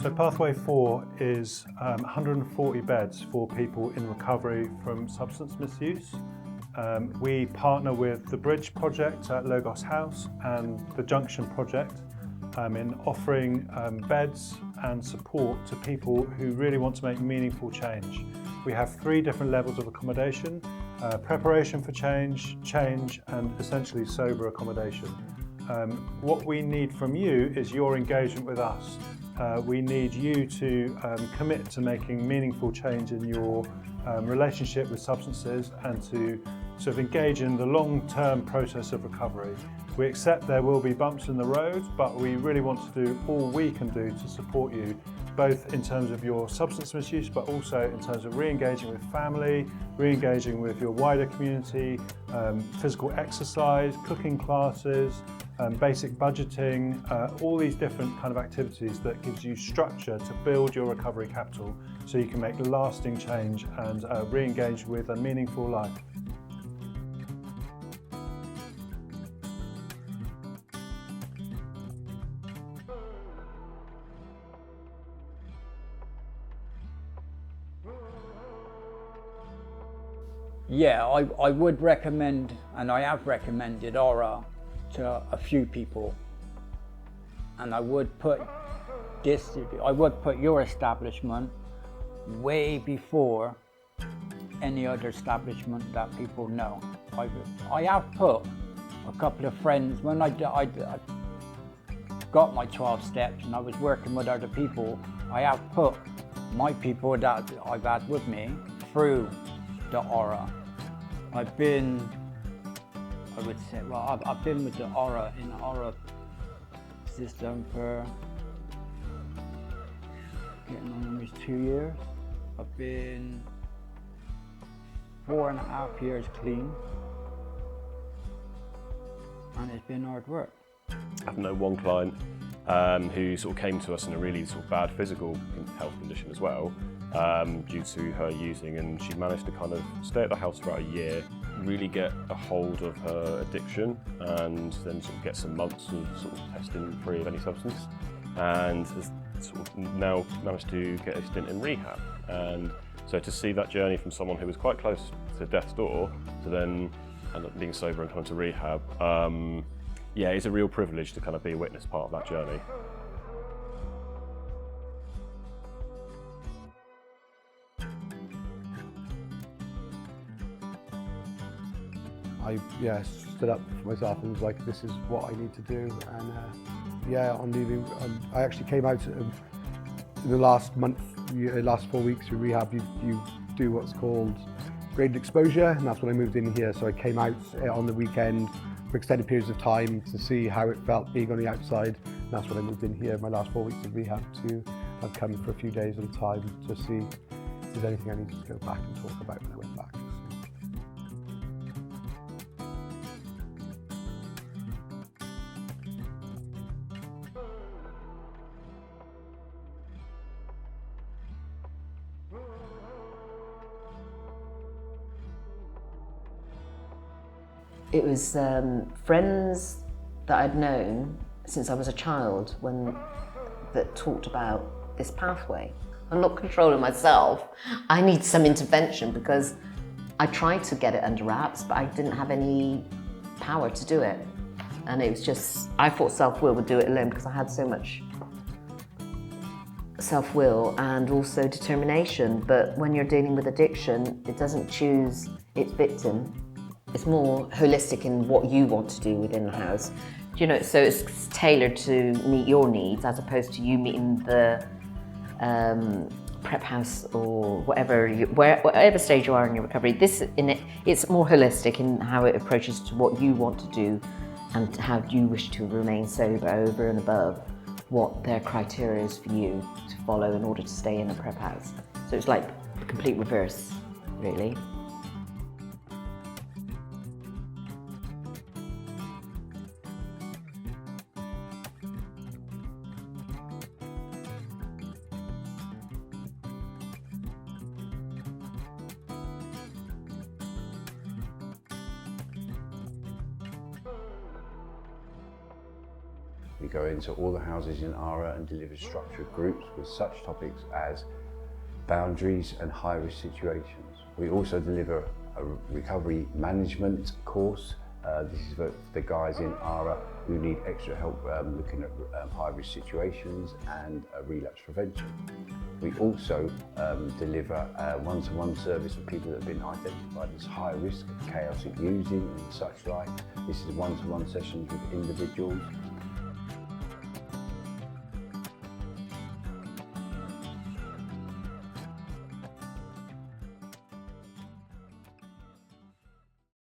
So Pathway 4 is 140 beds for people in recovery from substance misuse. We partner with the Bridge Project at Logos House and the Junction Project in offering beds and support to people who really want to make meaningful change. We have 3 different levels of accommodation: preparation for change, change, and essentially sober accommodation. What we need from you is your engagement with us. We need you to commit to making meaningful change in your relationship with substances and to sort of engage in the long-term process of recovery. We accept there will be bumps in the road, but we really want to do all we can do to support you, both in terms of your substance misuse, but also in terms of re-engaging with family, re-engaging with your wider community, physical exercise, cooking classes, basic budgeting, all these different kind of activities that gives you structure to build your recovery capital so you can make lasting change and re-engage with a meaningful life. Yeah, I would recommend, and I have recommended Ara to a few people, and I would put your establishment way before any other establishment that people know. I have put a couple of friends, when I got my 12 steps and I was working with other people, I have put my people that I've had with me through the Ara. I've been with the Ara in the Ara system for getting on almost 2 years. I've been 4.5 years clean, and it's been hard work. I've known one client who sort of came to us in a really sort of bad physical health condition as well, due to her using, and she managed to kind of stay at the house for about a year, really get a hold of her addiction, and then sort of get some months of sort of testing free of any substance, and has sort of now managed to get a stint in rehab. And so to see that journey from someone who was quite close to death's door to then end up being sober and coming to rehab, yeah, it's a real privilege to kind of be a witness part of that journey. I stood up for myself and was like, this is what I need to do. And on leaving, I actually came out in the last last 4 weeks through rehab. You do what's called graded exposure, and that's when I moved in here. So I came out on the weekend for extended periods of time to see how it felt being on the outside. And that's when I moved in here, my last 4 weeks of rehab, I'd come for a few days at a time to see if there's anything I needed to go back and talk about when I went back. It was friends that I'd known since I was a child that talked about this pathway. I'm not controlling myself. I need some intervention because I tried to get it under wraps, but I didn't have any power to do it. And it was just, I thought self-will would do it alone because I had so much self-will and also determination. But when you're dealing with addiction, it doesn't choose its victim. It's more holistic in what you want to do within the house. You know, so it's tailored to meet your needs as opposed to you meeting the prep house or whatever stage you are in your recovery. It's more holistic in how it approaches to what you want to do and how you wish to remain sober over and above what their criteria is for you to follow in order to stay in a prep house. So it's like the complete reverse, really. We go into all the houses in Ara and deliver structured groups with such topics as boundaries and high-risk situations. We also deliver a recovery management course. This is for the guys in Ara who need extra help looking at high-risk situations and relapse prevention. We also deliver a one-to-one service for people that have been identified as high risk of chaotic using and such like. This is one-to-one sessions with individuals